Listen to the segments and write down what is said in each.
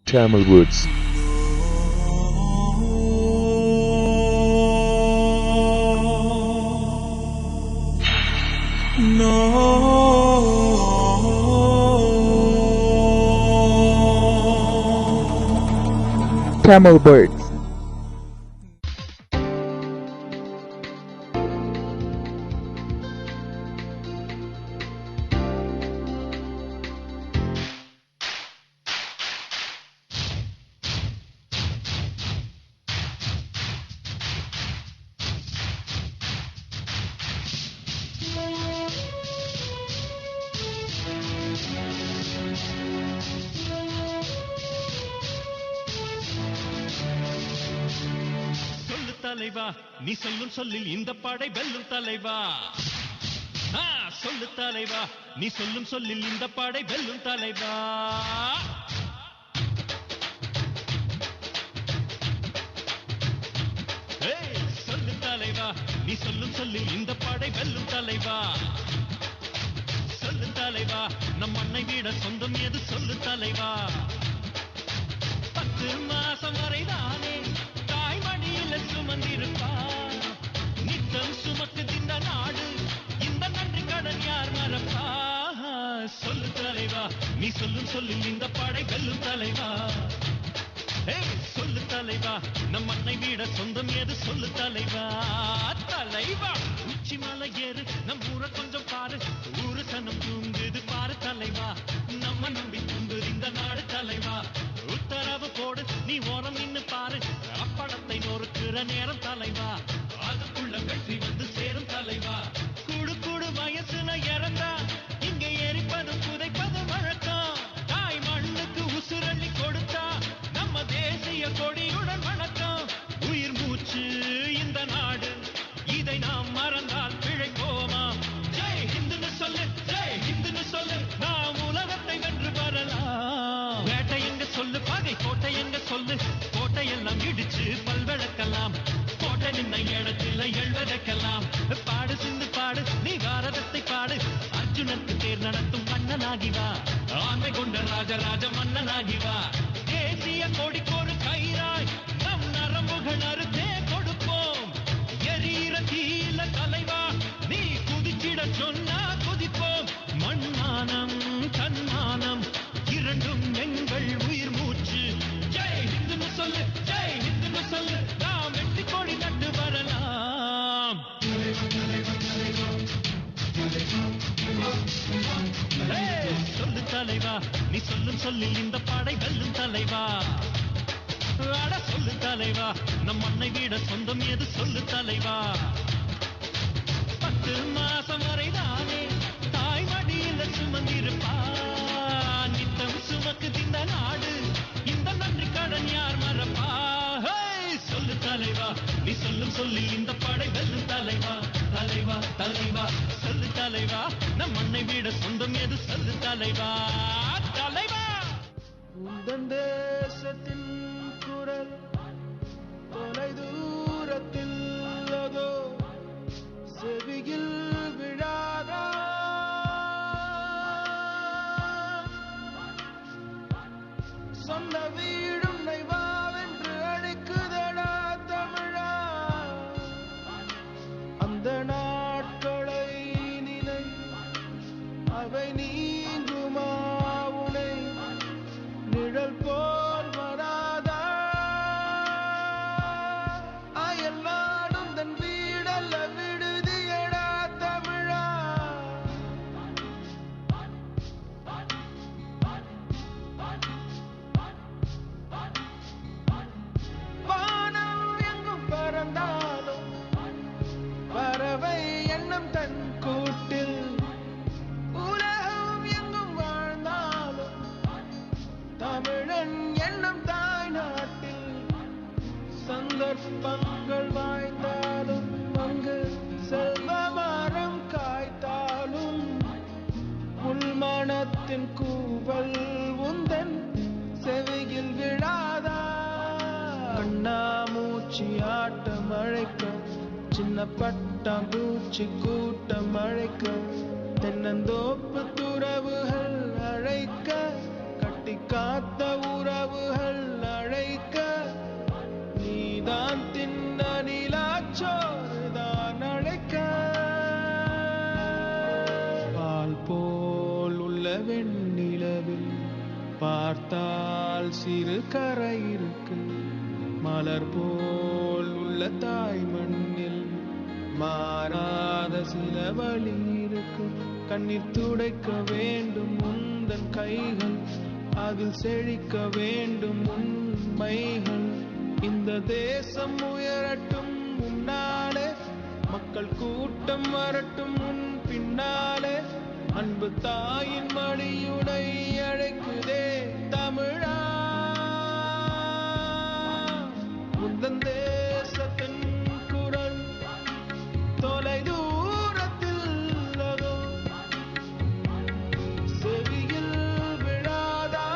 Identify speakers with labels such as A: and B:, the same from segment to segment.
A: Tamil words. Tamil birds.
B: தலைவா நீ சொல்லும் சொல்லில் இந்த படை வெல்லும் தலைவா. சொல்லு தலைவா நீ சொல்லும் சொல்லில் இந்த படை வெல்லும் தலைவா. சொல்லு தலைவா நீ சொல்லும் சொல்லில் இந்த படை வெல்லும் தலைவா. சொல்லு தலைவா நம் மண்ணை விட சொந்தம் எது சொல்லு தலைவா. 10 மாசம் வரைதானே தாய்மடியில சுமந்திருப்பா. நித்தம் சுமக்கு தின்ன நாடு இந்த நன்றி கடன் யார் மறப்பா. சொல்லு தலைவா நீ சொல்லும் சொல்லில் இந்த படை வெல்லும் தலைவா. சொல்லு தலைவா நம் மண்ணை விட சொந்தம் எது சொல்லு தலைவா. தலைவா உச்சி மலை ஏறு நம் ஊரை கொஞ்சம் பாரு. ஊரு சனம் தூங்குது பாரு தலைவா. நம்ம நம்பி தூங்குது இந்த நாடு தலைவா. உத்தரவு போடு நீ ஓரம் நின்னு பாரு. அப்படத்தை நொறுக்குற நேரம் தலைவா. அதுக்குள்ள வெற்றி வந்து சேரும் தலைவா. கூடு கூடு வயசுல இறந்தா இங்க எரிப்பதும் புதைப்பதும் வழக்கம். தாய் மண்ணுக்கு உசுரள்ளி கொடுத்தா நம்ம தேசிய கொடியுடன் வணக்கம். உயிர் மூச்சு இந்த நாடு இதை நாம் மறந்தால் பிழைப்போமா. ஜெய் ஹிந்துன்னு சொல்லு ஜெய் ஹிந்துன்னு சொல்லு நாம் உலகத்தை வென்று வரலாம். வேட்டை எங்க சொல்லு பகை கோட்டை எங்க சொல்லு. கோட்டையெல்லாம் இடிச்சு பல்வழக்கலாம். கோட்டை நின்ன இடத்துல எழுவதற்கெல்லாம். பாடு சிந்து பாடு நீ பாரதத்தை பாடு. அர்ஜுனனுக்கு தேர் நடத்தும் மன்னனாகி வா. ஆண்மை கொண்ட ராஜராஜ மன்னனாகி வா. தேசிய கொடிக்கொரு கயிறாய் நம் நரம்புகள் அறுத்தே கொடுப்போம். எரியிற தீல தலைவா நீ குதிச்சிட சொன்னா குதிப்போம். மண்மானம் தன்மானம் இரண்டும் எங்கள் உயிர் மூச்சு. ஜெய் ஹிந்துன்னு சொல்லு ஜெய் ஹிந்துன்னு சொல்லு நாம் வெற்றி கொடி நட்டு வரலாம். சொல்லு தலைவா நீ சொல்லும் சொல்லில் இந்த படை வெல்லும் தலைவா. அட சொல்லு தலைவா நம் மண்ணை விட சொந்தம் எது சொல்லு தலைவா. 10 மாசம் வரைதானே தாய் மடியில சுமந்திருப்பா. நித்தம் சுமக்கு திந்த நாடு இந்த நன்றி கடன் யார் மறப்பா. சொல்லு தலைவா நீ சொல்லும் சொல்லில் இந்த படை வெல்லும் தலைவா. தலைவா தலைவா சொல்லு தலைவா நம் மண்ணை விட சொந்தம் எது சொல்லு தலைவா. தலைவா
C: உந்தன் தேசத்தின் குரல் தொலை தூரத்தில் அதோ செவியில் விழாதா. சொந்த வீடும் நைவாவென்று அழைக்குதடா தமிழா. அந்த நாட்களை நினை அவை நீங்குமா உனை நிழல் போல் வராதா. அயல் நாடும் தன் வீடல்ல விடுதியடா தமிழா. வானம் எங்கும் பறந்தாலும் பறவை எண்ணம் தன் கூட்டில். உலகம் எங்கும் வாழ்ந்தாலும் தமிழன் எண்ணம் தாய் நாட்டில். சந்தர்ப்பங்கள் வாய்ந்தாலும் அங்கு செல்வ மரம் காய்த்தாலும் உள்மனத்தின் கூவல் உந்தன் செவியில் விழாதா. கண்ணாமூச்சி ஆட்டம் அழைக்க சின்ன பட்டாம்பூச்சி கூட்டம் அழைக்க. தென்னந்தோப்பு துறவுகள் அழைக்க கட்டி காத்த உறவுகள் காதல் சிறு கரை இருக்கு. மலர் போல் உள்ள தாய் மண்ணில் மாறாத சில வழி இருக்கு. கண்ணீர் துடைக்க வேண்டும் உந்தன் கைகள், அதில் செழிக்க வேண்டும் உண்மைகள். இந்த தேசம் உயரட்டும் முன்னாலே, மக்கள் கூட்டம் வரட்டும் முன் பின்னாலே. அன்பு தாயின் மடியுடை அழைக்குதே தமிழா, முந்தன் தேசத்தின் குரல் தொலை தூரத்தில் அதோ செவியில் விழாதா.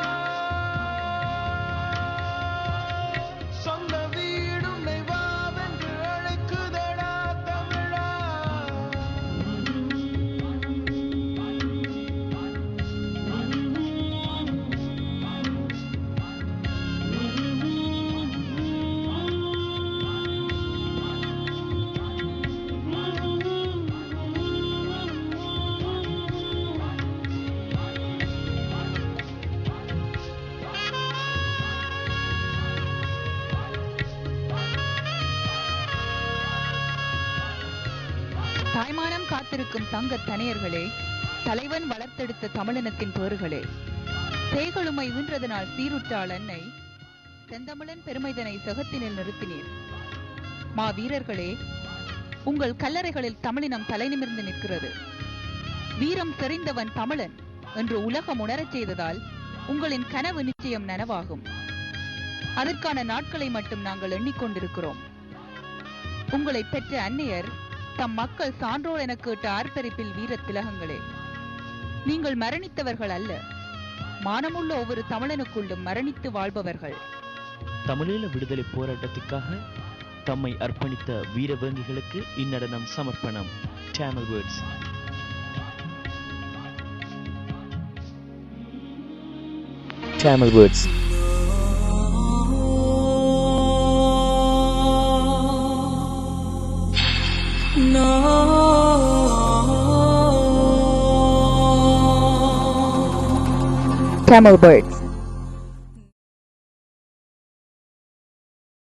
C: சொந்த வீடும் நெய்வாவென்று அழைக்குதடா தமிழா.
A: தாய்மானம் காத்திருக்கும் தங்க தனையர்களே, தலைவன் வளர்த்தெடுத்த தமிழினத்தின் பேறுகளே, தேகழுமை வீன்றதனால் சீருற்றாள் அன்னை செந்தமிழன் பெருமைதனை செகத்தினில் நிறுத்தினீர். மா வீரர்களே, உங்கள் கல்லறைகளில் தமிழினம் தலை நிமிர்ந்து நிற்கிறது. வீரம் செறிந்தவன் தமிழன் என்று உலகம் உணரச் செய்ததால் உங்களின் கனவு நிச்சயம் நனவாகும். அதற்கான நாட்களை மட்டும் நாங்கள் எண்ணிக்கொண்டிருக்கிறோம். உங்களை பெற்ற அன்னையர் தம் மக்கள் சான்றோர் என கேட்ட ஆர்ப்பரிப்பில் வீர திலகங்களே, நீங்கள் மரணித்தவர்கள் அல்ல, மானமுள்ள ஒவ்வொரு தமிழனுக்குள்ளும் மரணித்து வாழ்பவர்கள்.
D: தமிழீழ விடுதலை போராட்டத்துக்காக தம்மை அர்ப்பணித்த வீரவேங்கிகளுக்கு இந்நடனம் சமர்ப்பணம். Tamil Words. Tamil Words.
A: Tamil Words.